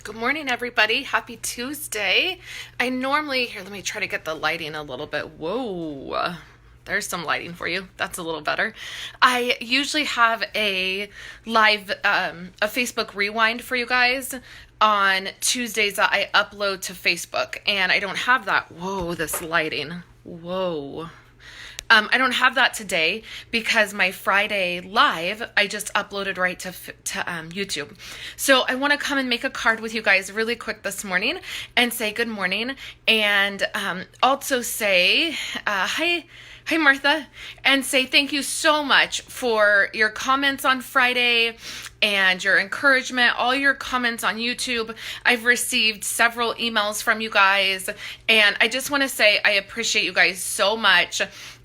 Good morning, everybody. Happy Tuesday. Here, let me try to get the lighting a little bit. Whoa, there's some lighting for you. That's a little better. I usually have a live, a Facebook rewind for you guys on Tuesdays that I upload to Facebook, and I don't have that. Whoa, this lighting. Whoa. I don't have that today because my Friday live, I just uploaded right to YouTube. So I want to come and make a card with you guys really quick this morning and say good morning, and also say hi Martha, and say thank you so much for your comments on Friday and your encouragement, all your comments on YouTube. I've received several emails from you guys, and I just want to say I appreciate you guys so much.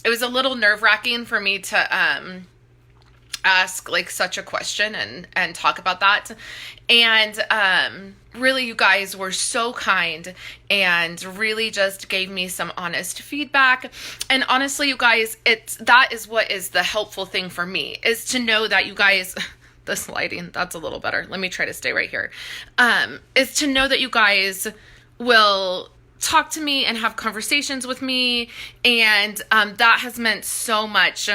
It was a little nerve-wracking for me to ask like such a question and talk about that. And really, you guys were so kind and really just gave me some honest feedback. And honestly, you guys, that is what is the helpful thing for me, is to know that you guys, this lighting, that's a little better. Let me try to stay right here. Is to know that you guys will talk to me and have conversations with me. And that has meant so much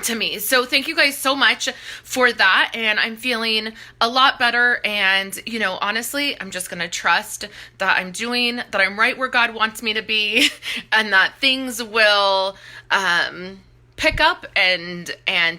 to me. So thank you guys so much for that. And I'm feeling a lot better. And, you know, honestly, I'm just going to trust that I'm right where God wants me to be, and that things will pick up and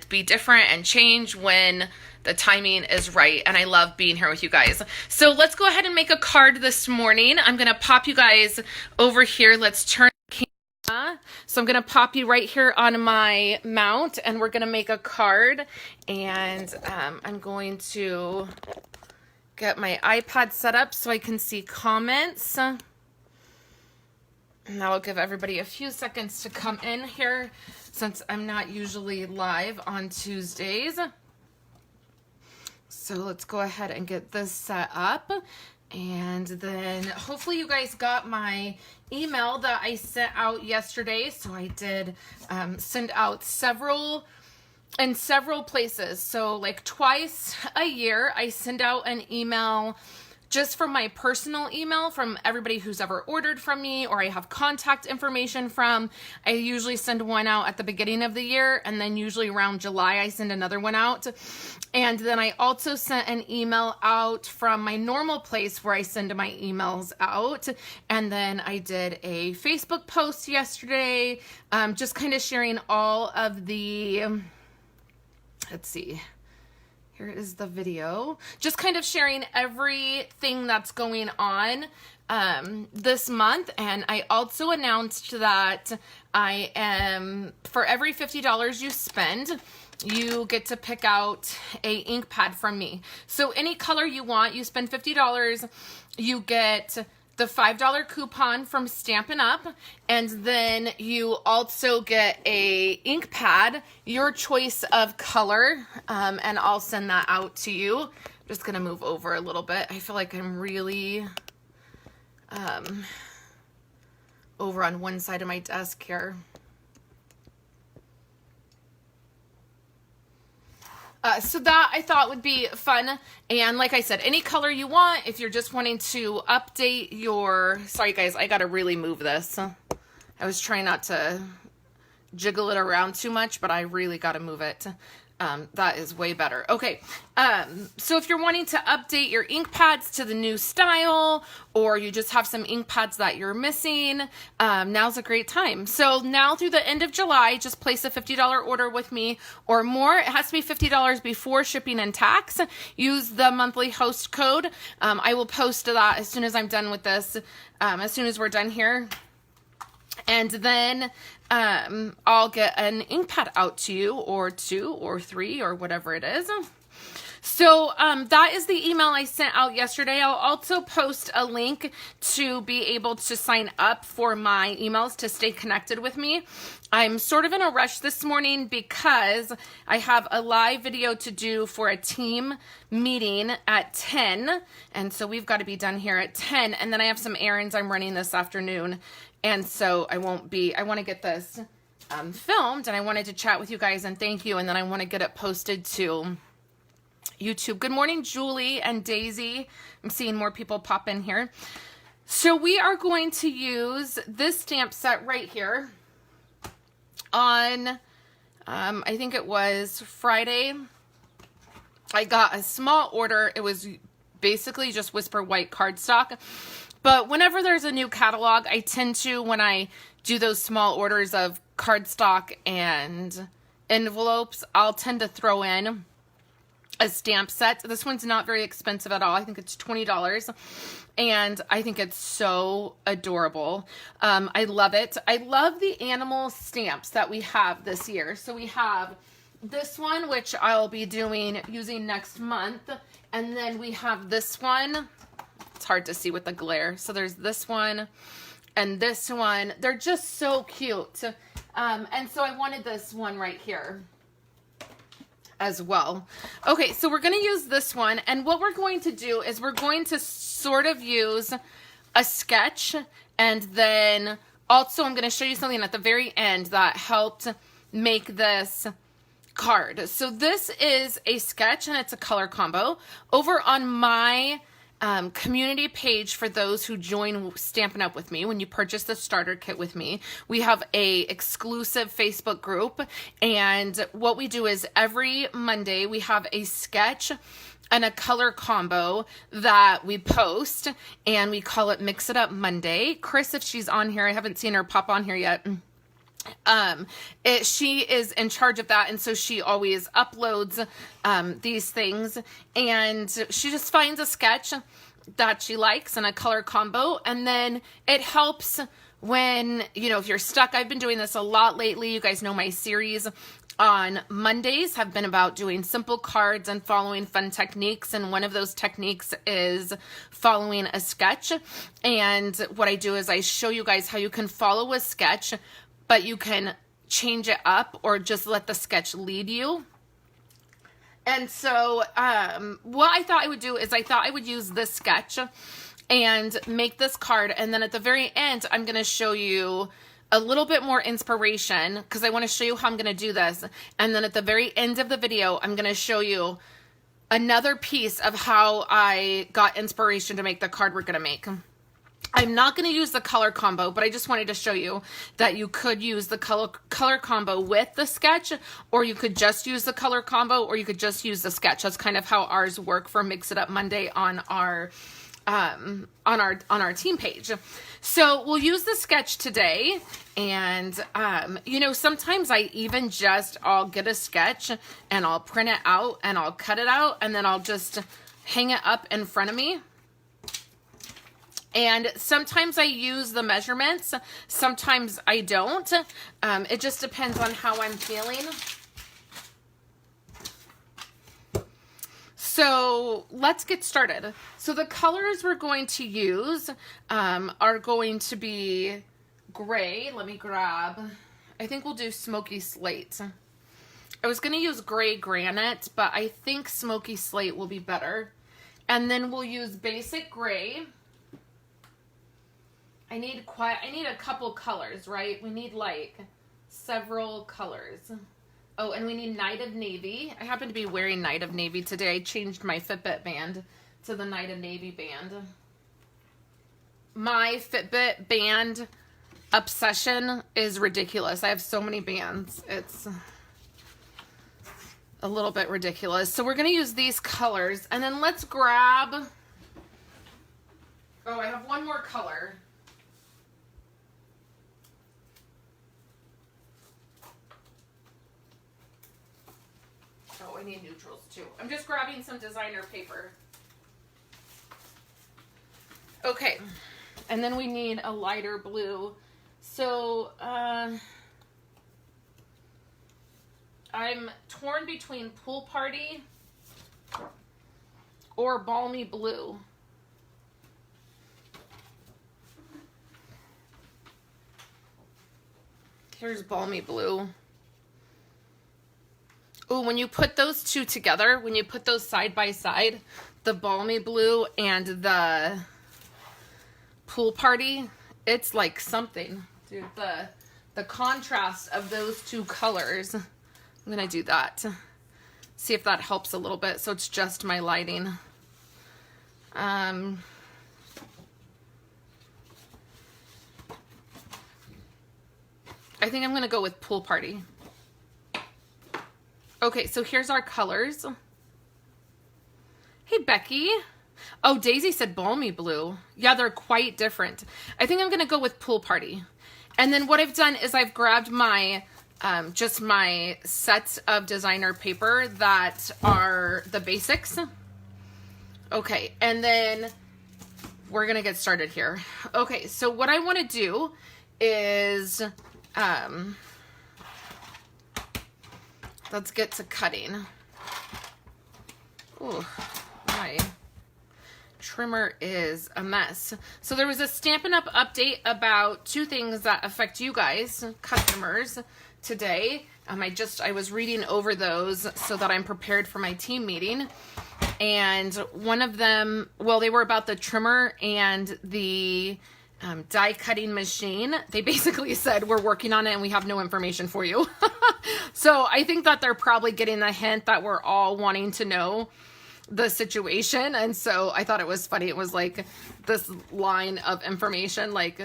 be different and change when the timing is right. And I love being here with you guys. So let's go ahead and make a card this morning. I'm going to pop you guys over here. Let's turn the camera. So I'm going to pop you right here on my mount, and we're going to make a card. And I'm going to get my iPad set up so I can see comments. And that will give everybody a few seconds to come in here, since I'm not usually live on Tuesdays. So let's go ahead and get this set up. And then hopefully you guys got my email that I sent out yesterday. So I did send out several places. So like twice a year, I send out an email just from my personal email from everybody who's ever ordered from me or I have contact information from. I usually send one out at the beginning of the year, and then usually around July I send another one out. And then I also sent an email out from my normal place where I send my emails out. And then I did a Facebook post yesterday, just kind of sharing all of the, let's see. Here is the video. Just kind of sharing everything that's going on this month. And I also announced that I am, for every $50 you spend, you get to pick out a ink pad from me. So any color you want, you spend $50, you get the $5 coupon from Stampin' Up, and then you also get a ink pad, your choice of color, and I'll send that out to you. I'm just gonna move over a little bit. I feel like I'm really over on one side of my desk here. So that I thought would be fun. And like I said, any color you want, if you're just wanting to update your, sorry guys, I gotta really move this. I was trying not to jiggle it around too much, but I really gotta move it. That is way better. Okay. So if you're wanting to update your ink pads to the new style, or you just have some ink pads that you're missing, now's a great time. So now through the end of July, just place a $50 order with me or more. It has to be $50 before shipping and tax. Use the monthly host code. I will post that as soon as I'm done with this, as soon as we're done here. And then I'll get an ink pad out to you, or 2 or 3 or whatever it is. So that is the email I sent out yesterday. I'll also post a link to be able to sign up for my emails to stay connected with me. I'm sort of in a rush this morning because I have a live video to do for a team meeting at 10. And so we've got to be done here at 10. And then I have some errands I'm running this afternoon. And so I want to get this filmed, and I wanted to chat with you guys and thank you. And then I want to get it posted to YouTube. Good morning, Julie and Daisy. I'm seeing more people pop in here. So we are going to use this stamp set right here on, I think it was Friday. I got a small order. It was basically just Whisper White cardstock. But whenever there's a new catalog, I tend to, when I do those small orders of cardstock and envelopes, I'll tend to throw in a stamp set. This one's not very expensive at all. I think it's $20. And I think it's so adorable. I love it. I love the animal stamps that we have this year. So we have this one, which I'll be using next month. And then we have this one. It's hard to see with the glare. So there's this one and this one. They're just so cute. And so I wanted this one right here as well. Okay, so we're going to use this one, and what we're going to do is we're going to sort of use a sketch, and then also I'm going to show you something at the very end that helped make this card. So this is a sketch, and it's a color combo. Over on my community page for those who join Stampin' Up! With me, when you purchase the starter kit with me, we have a exclusive Facebook group, and what we do is every Monday we have a sketch and a color combo that we post, and we call it Mix It Up Monday. Chris, if she's on here, I haven't seen her pop on here yet. She is in charge of that, and so she always uploads these things, and she just finds a sketch that she likes and a color combo, and then it helps when, you know, if you're stuck. I've been doing this a lot lately. You guys know my series on Mondays have been about doing simple cards and following fun techniques, and one of those techniques is following a sketch. And what I do is I show you guys how you can follow a sketch, but you can change it up or just let the sketch lead you. And so what I thought I would do is I thought I would use this sketch and make this card. And then at the very end, I'm going to show you a little bit more inspiration because I want to show you how I'm going to do this. And then at the very end of the video, I'm going to show you another piece of how I got inspiration to make the card we're going to make. I'm not going to use the color combo, but I just wanted to show you that you could use the color combo with the sketch, or you could just use the color combo, or you could just use the sketch. That's kind of how ours work for Mix It Up Monday on our team page. So we'll use the sketch today, and you know, sometimes I'll get a sketch and I'll print it out and I'll cut it out, and then I'll just hang it up in front of me. And sometimes I use the measurements, sometimes I don't. It just depends on how I'm feeling. So let's get started. So the colors we're going to use are going to be gray. Let me grab, I think we'll do smoky slate. I was going to use gray granite, but I think smoky slate will be better. And then we'll use basic gray. I need a couple colors, right? We need like several colors. Oh, and we need Night of Navy. I happen to be wearing Night of Navy today. I changed my Fitbit band to the Night of Navy band. My Fitbit band obsession is ridiculous. I have so many bands. It's a little bit ridiculous. So we're going to use these colors, and then let's grab, oh, I have one more color. Oh, I need neutrals too. I'm just grabbing some designer paper. Okay, and then we need a lighter blue. So, I'm torn between Pool Party or Balmy Blue. Here's Balmy Blue. Oh, when you put those two together, when you put those side by side, the Balmy Blue and the Pool Party, it's like something. Dude, the contrast of those two colors, I'm going to do that. See if that helps a little bit. So it's just my lighting. I think I'm going to go with pool party. Okay, so here's our colors. Hey, Becky. Oh, Daisy said balmy blue. Yeah, they're quite different. I think I'm going to go with pool party. And then what I've done is I've grabbed my, just my sets of designer paper that are the basics. Okay, and then we're going to get started here. Okay, so what I want to do is, let's get to cutting. Ooh, my trimmer is a mess. So there was a Stampin' Up! Update about 2 things that affect you guys, customers, today. I was reading over those so that I'm prepared for my team meeting. And one of them, well, they were about the trimmer and the die cutting machine. They basically said, we're working on it and we have no information for you. So I think that they're probably getting the hint that we're all wanting to know the situation. And so I thought it was funny. It was like this line of information, like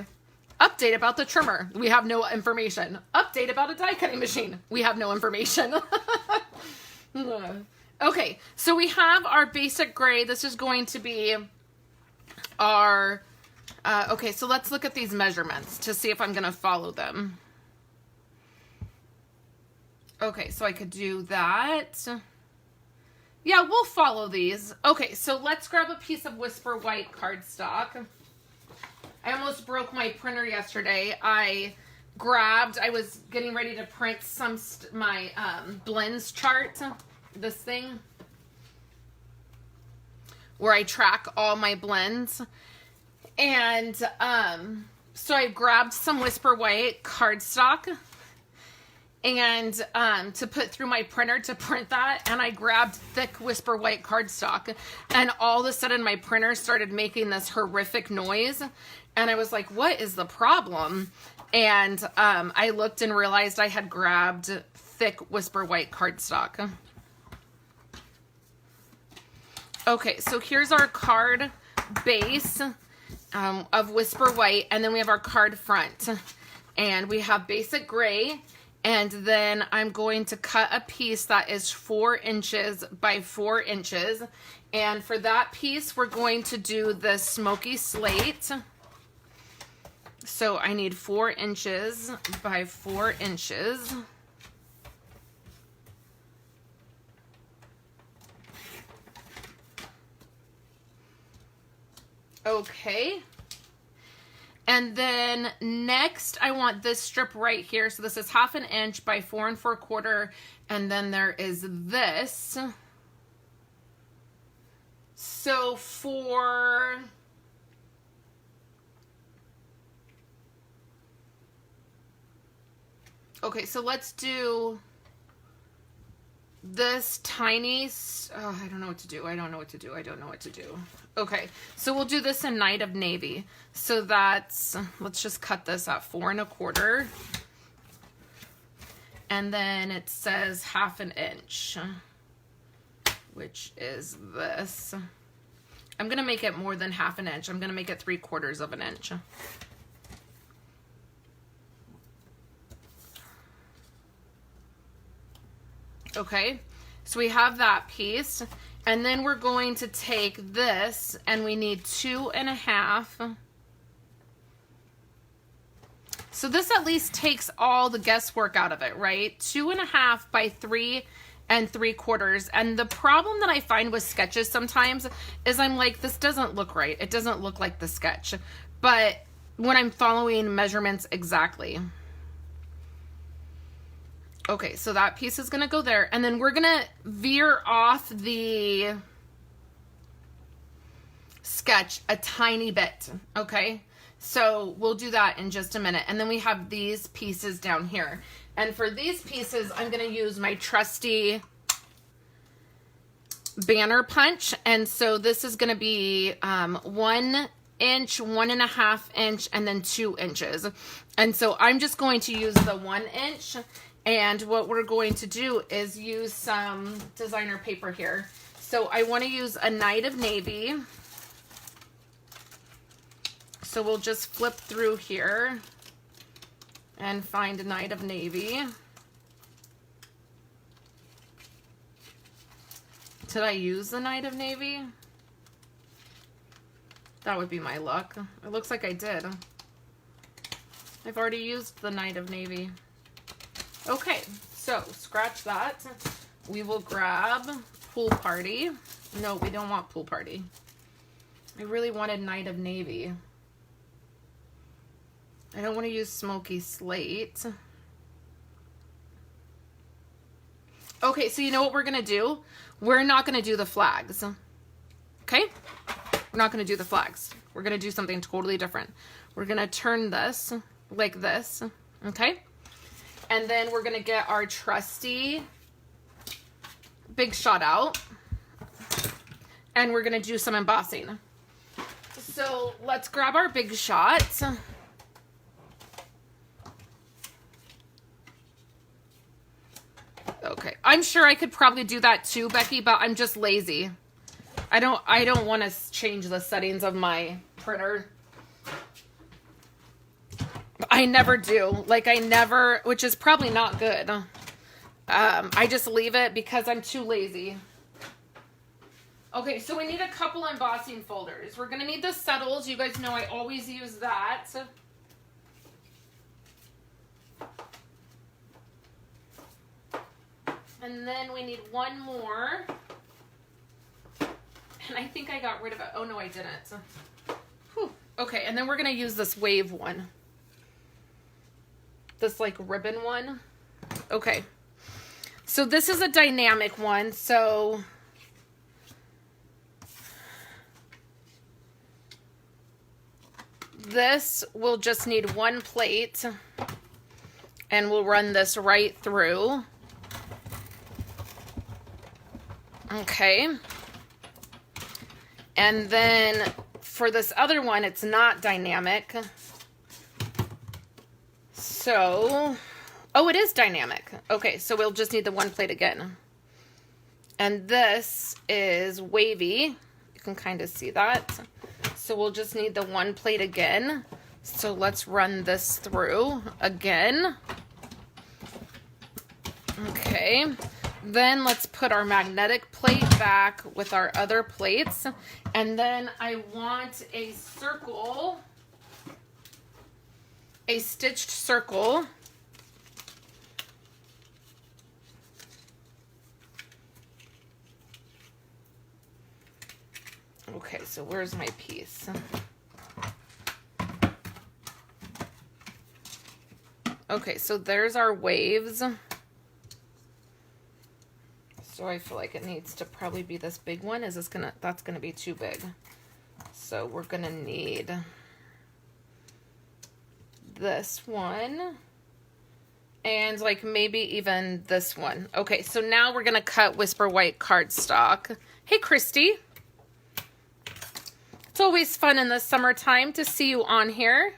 update about the trimmer. We have no information. Update about a die cutting machine. We have no information. Okay, so we have our basic gray. This is going to be our, okay, so let's look at these measurements to see if I'm going to follow them. Okay, so I could do that. Yeah, we'll follow these. Okay, so let's grab a piece of Whisper White cardstock. I almost broke my printer yesterday. I was getting ready to print my blends chart, this thing, where I track all my blends. And so I grabbed some Whisper White cardstock and to put through my printer to print that, and I grabbed thick Whisper White cardstock, and all of a sudden my printer started making this horrific noise, and I was like, what is the problem? And I looked and realized I had grabbed thick Whisper White cardstock. Okay, so here's our card base of Whisper White, and then we have our card front, and we have basic gray. And then I'm going to cut a piece that is 4 inches by 4 inches. And for that piece, we're going to do the smoky slate. So I need 4 inches by 4 inches. Okay. And then next, I want this strip right here. So this is 1/2 inch by 4 4/4. And then there is this. So okay, so let's do this tiny, I don't know what to do. I don't know what to do. I don't know what to do. Okay, so we'll do this in Night of Navy. So that's, let's just cut this at 4 1/4. And then it says 1/2 inch, which is this. I'm going to make it more than 1/2 inch. I'm going to make it 3/4 of an inch. Okay, so we have that piece, and then we're going to take this, and we need 2 1/2. So this at least takes all the guesswork out of it, right? 2 1/2 by 3 3/4. And the problem that I find with sketches sometimes is I'm like, this doesn't look right. It doesn't look like the sketch. But when I'm following measurements exactly. Okay, so that piece is going to go there. And then we're going to veer off the sketch a tiny bit, okay? So we'll do that in just a minute. And then we have these pieces down here. And for these pieces, I'm going to use my trusty banner punch. And so this is going to be 1 inch, 1 1/2 inch, and then 2 inches. And so I'm just going to use the 1 inch. And what we're going to do is use some designer paper here. So I want to use a Night of Navy. So we'll just flip through here and find a Night of Navy. Did I use the Night of Navy? That would be my luck. It looks like I did. I've already used the Night of Navy. Okay, so scratch that. We will grab Pool Party. No, we don't want Pool Party. I really wanted Night of Navy. I don't want to use Smoky Slate. Okay, so you know what we're going to do? We're not going to do the flags. Okay? We're not going to do the flags. We're going to do something totally different. We're going to turn this like this. Okay? And then we're going to get our trusty Big Shot out. And we're going to do some embossing. So let's grab our Big Shot. Okay, I'm sure I could probably do that too, Becky, but I'm just lazy. I don't want to change the settings of my printer. I never do. Like I never, which is probably not good. I just leave it because I'm too lazy. Okay, so we need a couple embossing folders. We're gonna need the settles. You guys know I always use that. And then we need one more. And I think I got rid of it. Oh, no, I didn't. Whew. Okay, and then we're going to use this wave one. This, like, ribbon one. Okay. So this is a dynamic one. So this will just need one plate. And we'll run this right through. Okay. And then for this other one, it's not dynamic. So, oh, it is dynamic. Okay, so we'll just need the one plate again. And this is wavy. You can kind of see that. So we'll just need the one plate again. So let's run this through again. Okay. Then let's put our magnetic plate back with our other plates. And then I want a circle, a stitched circle. Okay, so where's my piece? Okay, so there's our waves. So I feel like it needs to probably be this big one. Is this gonna, that's gonna be too big. So we're gonna need this one and like maybe even this one. Okay, so now we're gonna cut Whisper White cardstock. Hey, Christy. It's always fun in the summertime to see you on here.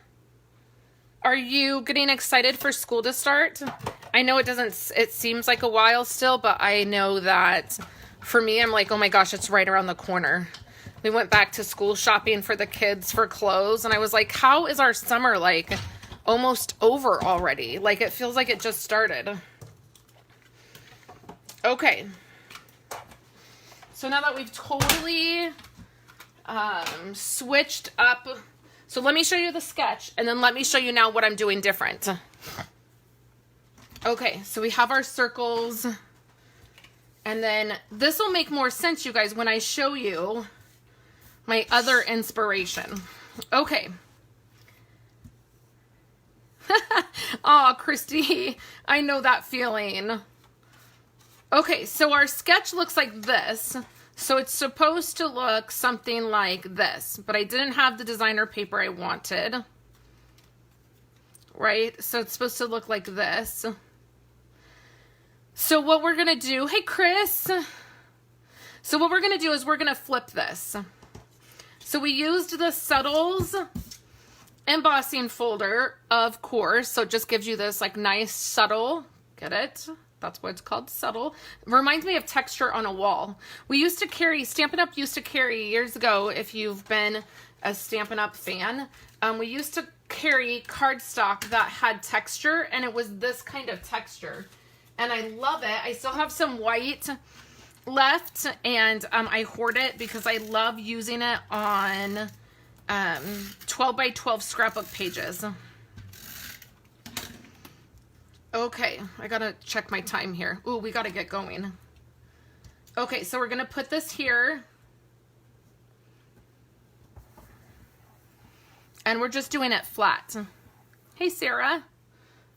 Are you getting excited for school to start? I know it seems like a while still, but I know that for me, I'm like, oh my gosh, it's right around the corner. We went back to school shopping for the kids for clothes, and I was like, how is our summer like almost over already? Like it feels like it just started. Okay. So now that we've totally switched up, so let me show you the sketch, and then let me show you now what I'm doing different. Okay, so we have our circles, and then this will make more sense, you guys, when I show you my other inspiration. Okay. Aw, Christy, I know that feeling. Okay, so our sketch looks like this. So it's supposed to look something like this, but I didn't have the designer paper I wanted. Right? So it's supposed to look like this. So what we're going to do, hey Chris. So what we're going to do is we're going to flip this. So we used the Subtles embossing folder, of course. So it just gives you this like nice subtle Get it? That's why it's called subtle. It reminds me of texture on a wall. We used to carry, Stampin' Up! Used to carry years ago, if you've been a Stampin' Up! Fan, we used to carry cardstock that had texture, and it was this kind of texture. And I love it. I still have some white left, and I hoard it because I love using it on 12 by 12 scrapbook pages. Okay, I gotta check my time here. Ooh, we gotta get going. Okay, so we're gonna put this here. And we're just doing it flat. Hey, Sarah.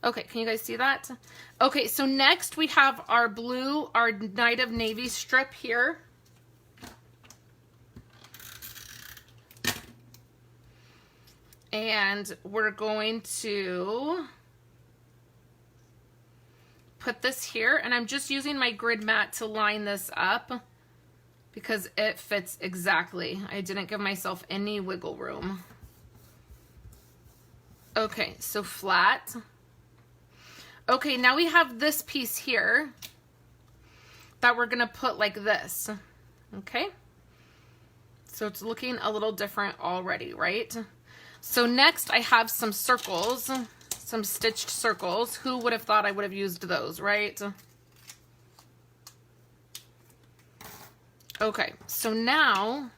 Okay, can you guys see that? Okay, so next we have our blue, our Night of Navy strip here. And we're going to put this here, and I'm just using my grid mat to line this up because it fits exactly. I didn't give myself any wiggle room. Okay, so flat. Okay, now we have this piece here that we're gonna put like this, okay? So it's looking a little different already, right? So next I have some circles, some stitched circles. Who would have thought I would have used those, right? Okay, so now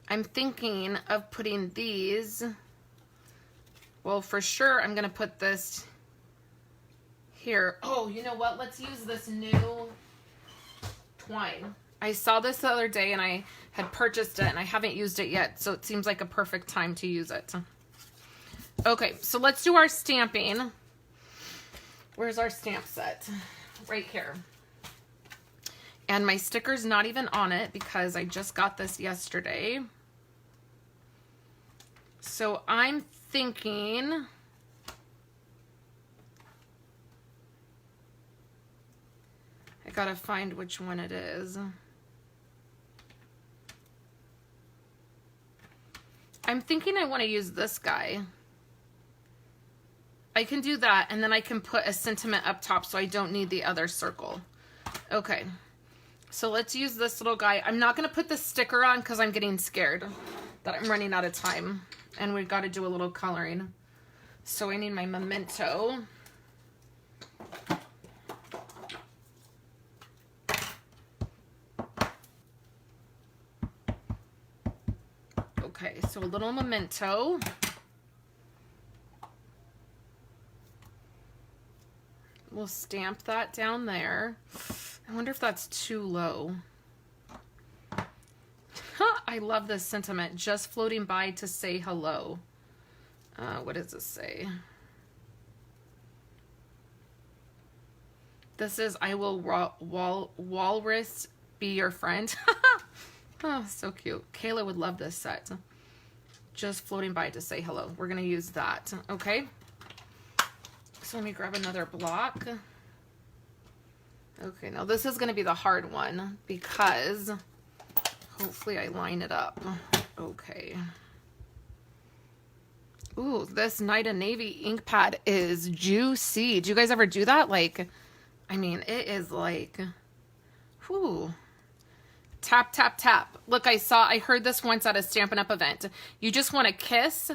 I'm thinking of putting these, well, for sure I'm gonna put this here. Oh, you know what? Let's use this new twine. I saw this the other day and I had purchased it and I haven't used it yet, so it seems like a perfect time to use it. Okay, so let's do our stamping. Where's our stamp set? Right here. And my sticker's not even on it because I just got this yesterday. So I'm thinking I gotta find which one it is. I'm thinking I want to use this guy. I can do that, and then I can put a sentiment up top so I don't need the other circle. Okay, so let's use this little guy. I'm not going to put the sticker on because I'm getting scared that I'm running out of time, and we've got to do a little coloring. So I need my memento. Okay, so a little memento. We'll stamp that down there. I wonder if that's too low. I love this sentiment. Just floating by to say hello. What does this say? This is, I will walrus be your friend. Oh, so cute. Kayla would love this set. Just floating by to say hello. We're going to use that. Okay. So let me grab another block. Okay, now this is going to be the hard one because hopefully I line it up. Okay. Ooh, this Night of Navy ink pad is juicy. Do you guys ever do that? Like, I mean, it is like, whew. Tap, tap, tap. Look, I heard this once at a Stampin' Up! Event. You just want to kiss,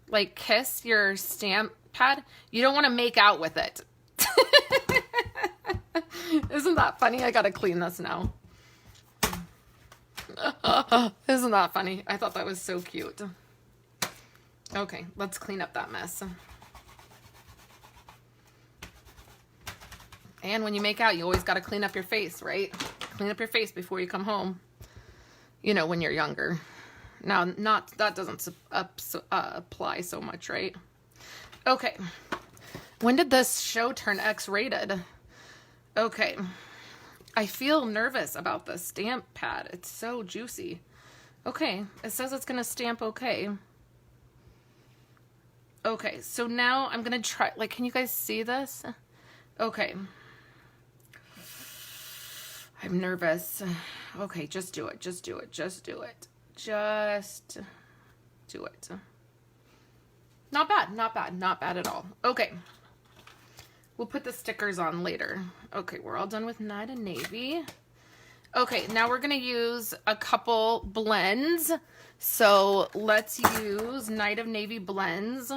like kiss your stamp pad. You don't want to make out with it. Isn't that funny? I gotta clean this now. Isn't that funny? I thought that was so cute. Okay, let's clean up that mess. And when you make out, you always gotta clean up your face, right? Clean up your face before you come home. You know, when you're younger. Now, that doesn't apply so much, right? Okay. When did this show turn X-rated? Okay. I feel nervous about the stamp pad. It's so juicy. Okay. It says it's going to stamp okay. Okay. So now I'm going to try. Like, can you guys see this? Okay. I'm nervous. Okay. Just do it. Just do it. Just do it. Just do it. Not bad, not bad, not bad at all. Okay. We'll put the stickers on later. Okay, we're all done with Night of Navy. Okay, now we're going to use a couple blends. So let's use Night of Navy blends.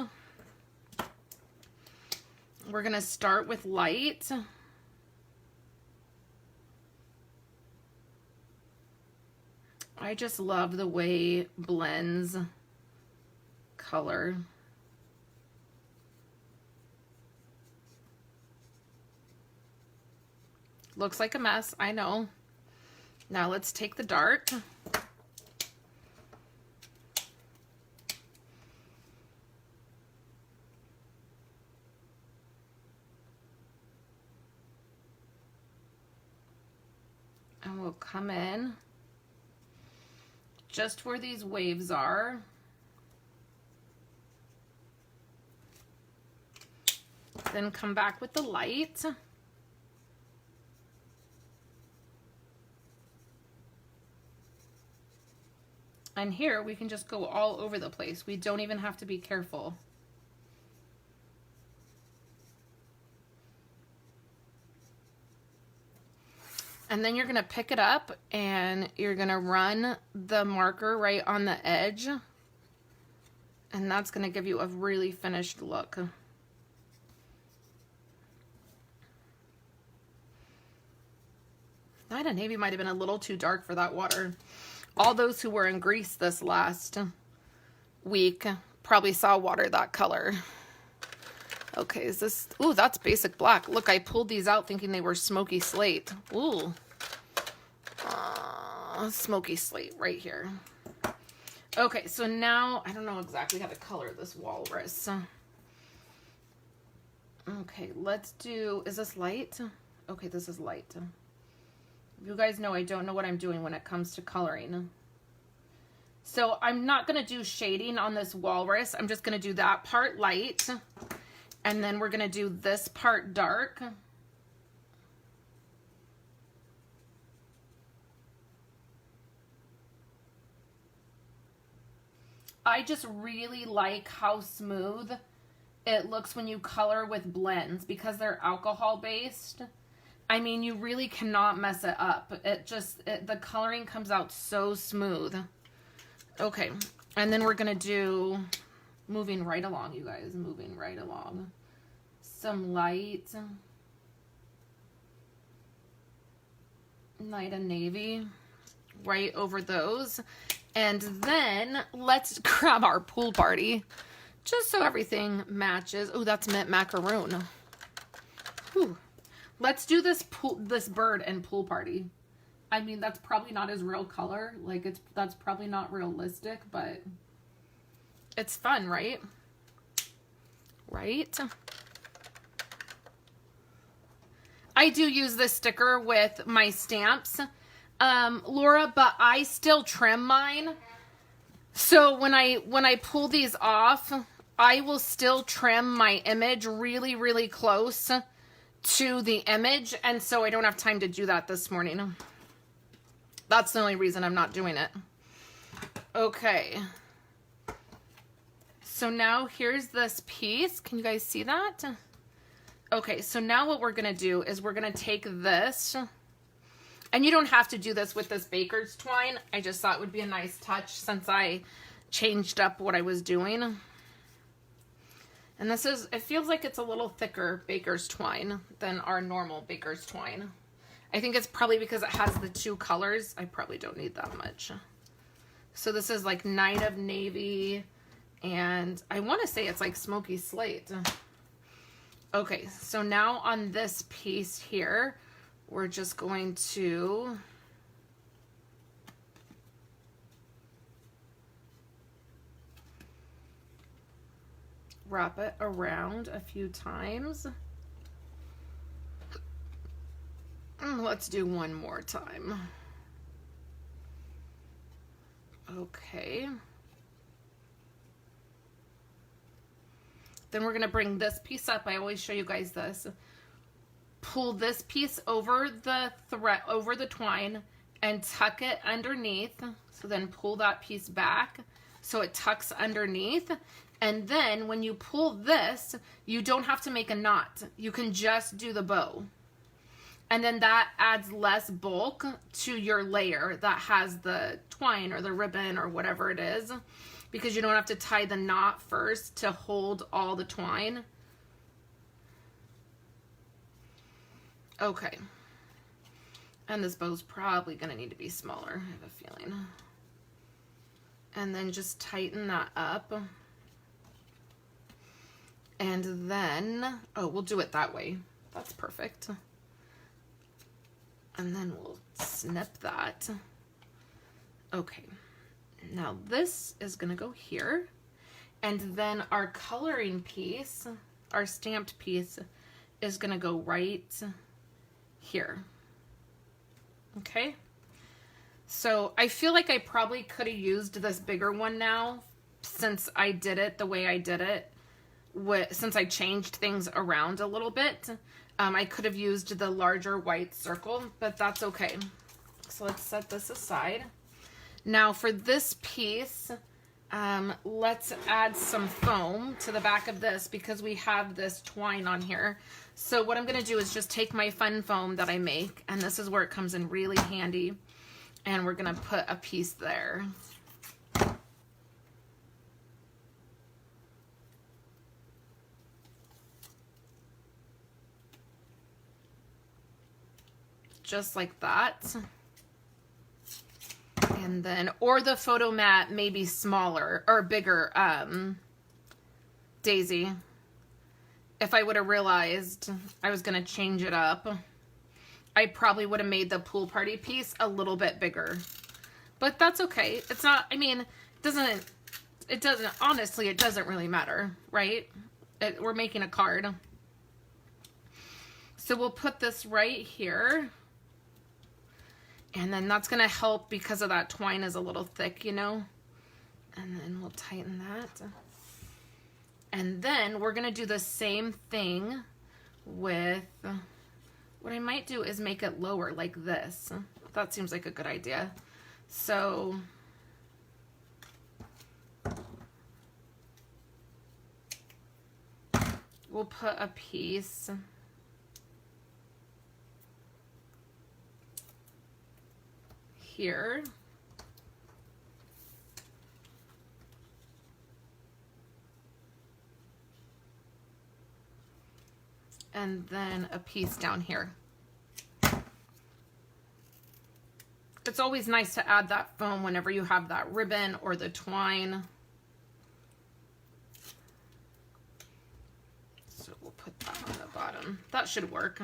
We're going to start with light. I just love the way blends color. Looks like a mess, I know. Now let's take the dark. And we'll come in just where these waves are. Then come back with the light. And here we can just go all over the place. We don't even have to be careful. And then you're going to pick it up and you're going to run the marker right on the edge. And that's going to give you a really finished look. Night of Navy might have been a little too dark for that water. All those who were in Greece this last week probably saw water that color. Okay, is this... Ooh, that's basic black. Look, I pulled these out thinking they were smoky slate. Ooh. Smoky slate right here. Okay, so now I don't know exactly how to color this walrus. Okay, let's do... Is this light? Okay, this is light. You guys know I don't know what I'm doing when it comes to coloring. So I'm not going to do shading on this walrus. I'm just going to do that part light. And then we're going to do this part dark. I just really like how smooth it looks when you color with blends because they're alcohol based. I mean, you really cannot mess it up. The coloring comes out so smooth. Okay, and then we're gonna do, moving right along, you guys, moving right along. Some light. Night of Navy right over those. And then let's grab our pool party just so everything matches. Oh, that's mint macaroon. Whew. Let's do this bird and pool party. I mean, that's probably not his real color. Like, that's probably not realistic, but it's fun, right? Right? I do use this sticker with my stamps, Laura, but I still trim mine. So when I pull these off, I will still trim my image really, really close to the image, and so I don't have time to do that this morning. That's the only reason I'm not doing it. Okay. So now here's this piece. Can you guys see that? Okay, so now what we're going to do is we're going to take this, and you don't have to do this with this baker's twine. I just thought it would be a nice touch since I changed up what I was doing. And this is, it feels like it's a little thicker baker's twine than our normal baker's twine. I think it's probably because it has the two colors. I probably don't need that much. So this is like Night of Navy, and I want to say it's like smoky slate. Okay, so now on this piece here, we're just going to wrap it around a few times. Let's do one more time. Okay. Then we're going to bring this piece up. I always show you guys this. Pull this piece over the thread, over the twine, and tuck it underneath. So then pull that piece back so it tucks underneath. And then when you pull this, you don't have to make a knot. You can just do the bow. And then that adds less bulk to your layer that has the twine or the ribbon or whatever it is, because you don't have to tie the knot first to hold all the twine. Okay. And this bow's probably going to need to be smaller, I have a feeling. And then just tighten that up. And then, oh, we'll do it that way. That's perfect. And then we'll snip that. Okay. Now this is going to go here. And then our coloring piece, our stamped piece, is going to go right here. Okay. So I feel like I probably could have used this bigger one now, since I did it the way I did it. Since I changed things around a little bit, I could have used the larger white circle, but that's okay. So let's set this aside. Now for this piece, let's add some foam to the back of this because we have this twine on here. So what I'm going to do is just take my fun foam that I make, and this is where it comes in really handy, and we're going to put a piece there. Just like that. And then, or the photo mat may be smaller or bigger, Daisy. If I would have realized I was going to change it up, I probably would have made the pool party piece a little bit bigger. But that's okay. It's not, I mean, it doesn't, honestly, it doesn't really matter, right? We're making a card. So we'll put this right here. And then that's going to help because of that twine is a little thick, you know. And then we'll tighten that. And then we're going to do the same thing with, what I might do is make it lower like this. That seems like a good idea. So we'll put a piece here. And then a piece down here. It's always nice to add that foam whenever you have that ribbon or the twine. So we'll put that on the bottom. That should work.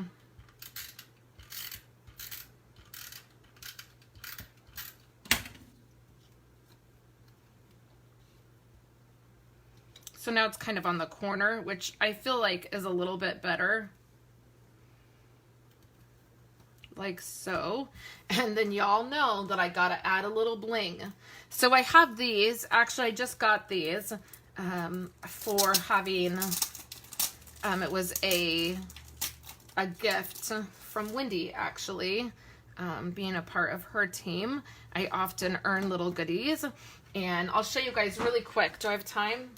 So now it's kind of on the corner, which I feel like is a little bit better. Like so. And then y'all know that I gotta add a little bling. So I have these. Actually, I just got these for having, it was a gift from Wendy, actually. Being a part of her team, I often earn little goodies. And I'll show you guys really quick. Do I have time?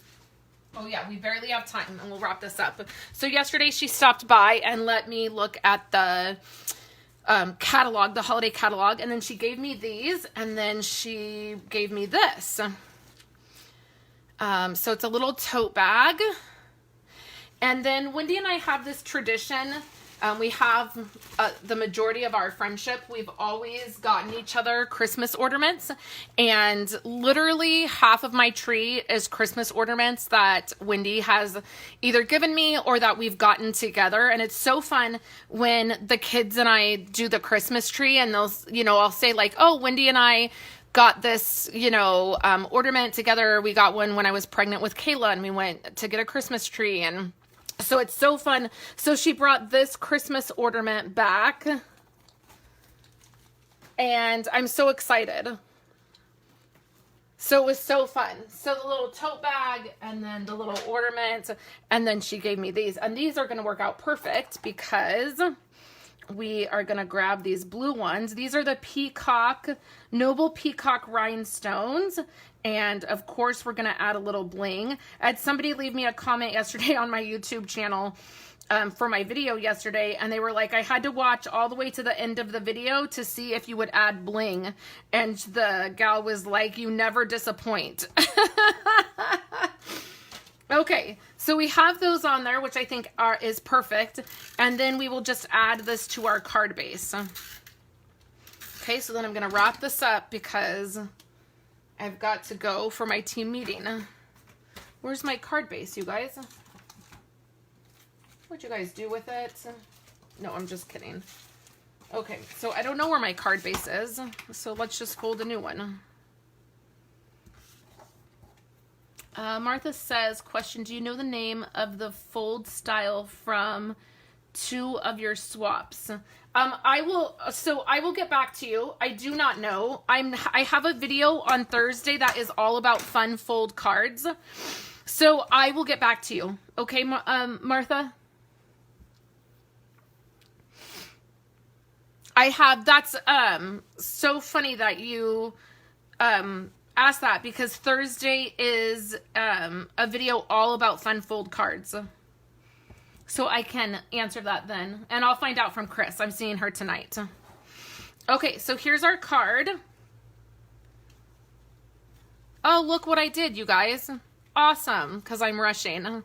Oh yeah, we barely have time, and we'll wrap this up. So yesterday she stopped by and let me look at the catalog, the holiday catalog, and then she gave me these, and then she gave me this. So it's a little tote bag. And then Wendy and I have this tradition. We have the majority of our friendship, we've always gotten each other Christmas ornaments, and literally half of my tree is Christmas ornaments that Wendy has either given me or that we've gotten together. And it's so fun when the kids and I do the Christmas tree, and they'll, you know, I'll say like, oh, Wendy and I got this, you know, ornament together. We got one when I was pregnant with Kayla, and we went to get a Christmas tree, and so it's so fun. So she brought this Christmas ornament back, and I'm so excited. So it was so fun. So the little tote bag, and then the little ornament, and then she gave me these. And these are going to work out perfect because we are going to grab these blue ones. These are the peacock, noble peacock rhinestones. And of course, we're going to add a little bling. I had somebody leave me a comment yesterday on my YouTube channel for my video yesterday. And they were like, I had to watch all the way to the end of the video to see if you would add bling. And the gal was like, you never disappoint. Okay, so we have those on there, which I think is perfect. And then we will just add this to our card base. Okay, so then I'm going to wrap this up because I've got to go for my team meeting. Where's my card base, you guys? What'd you guys do with it? No, I'm just kidding. Okay, so I don't know where my card base is, so let's just fold a new one. Martha says, question, do you know the name of the fold style from 2 of your swaps? I will get back to you. I do not know. I have a video on Thursday that is all about fun fold cards. So I will get back to you. Okay, Martha? That's so funny that you ask that, because Thursday is a video all about fun fold cards. So I can answer that then. And I'll find out from Chris. I'm seeing her tonight. Okay, so here's our card. Oh, look what I did, you guys. Awesome, because I'm rushing.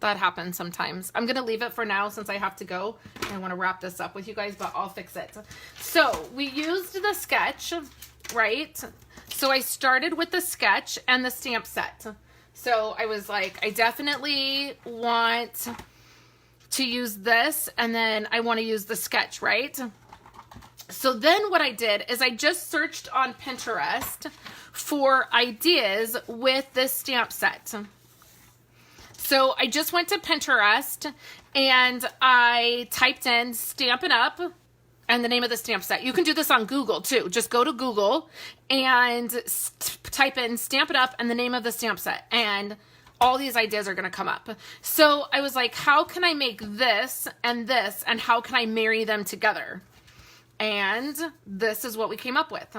That happens sometimes. I'm going to leave it for now since I have to go. I want to wrap this up with you guys, but I'll fix it. So we used the sketch, right? So I started with the sketch and the stamp set. So I was like, I definitely want to use this, and then I want to use the sketch, right? So then what I did is I just searched on Pinterest for ideas with this stamp set. So I just went to Pinterest and I typed in Stampin' Up and the name of the stamp set. You can do this on Google too. Just go to Google and type in Stampin' Up and the name of the stamp set, and all these ideas are going to come up. So I was like, how can I make this and how can I marry them together? And this is what we came up with.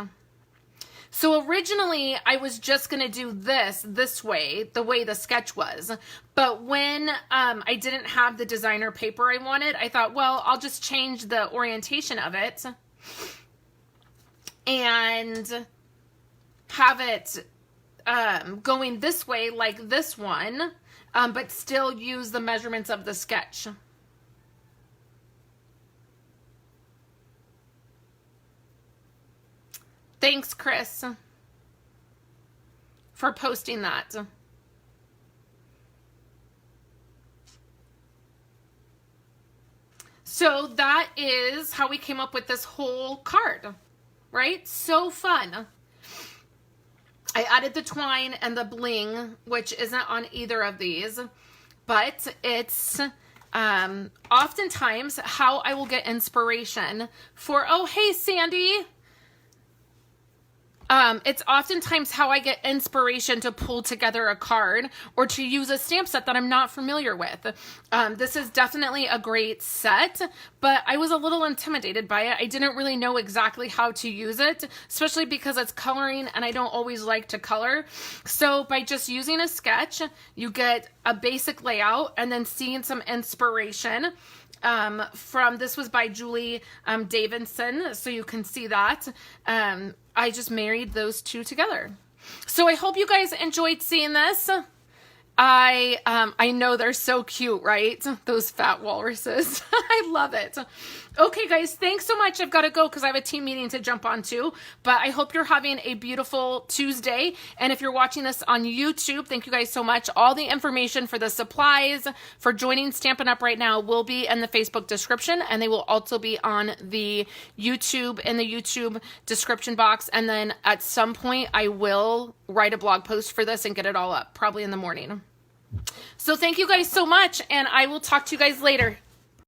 So originally I was just going to do this way, the way the sketch was. But when I didn't have the designer paper I wanted, I thought, well, I'll just change the orientation of it and have it going this way like this one, but still use the measurements of the sketch. Thanks, Chris, for posting that. So that is how we came up with this whole card, right? So fun. I added the twine and the bling, which isn't on either of these, but it's oftentimes how I will get inspiration for, oh, hey, Sandy. It's oftentimes how I get inspiration to pull together a card or to use a stamp set that I'm not familiar with. This is definitely a great set, but I was a little intimidated by it. I didn't really know exactly how to use it, especially because it's coloring and I don't always like to color. So by just using a sketch, you get a basic layout and then seeing some inspiration. This was by Julie Davidson, so you can see that. I just married those two together. So I hope you guys enjoyed seeing this. I know they're so cute, right? Those fat walruses. I love it. Okay, guys, thanks so much. I've got to go because I have a team meeting to jump onto, but I hope you're having a beautiful Tuesday. And if you're watching this on YouTube, thank you guys so much. All the information for the supplies for joining Stampin' Up! Right now will be in the Facebook description, and they will also be on the YouTube, in the YouTube description box. And then at some point, I will write a blog post for this and get it all up, probably in the morning. So thank you guys so much, and I will talk to you guys later.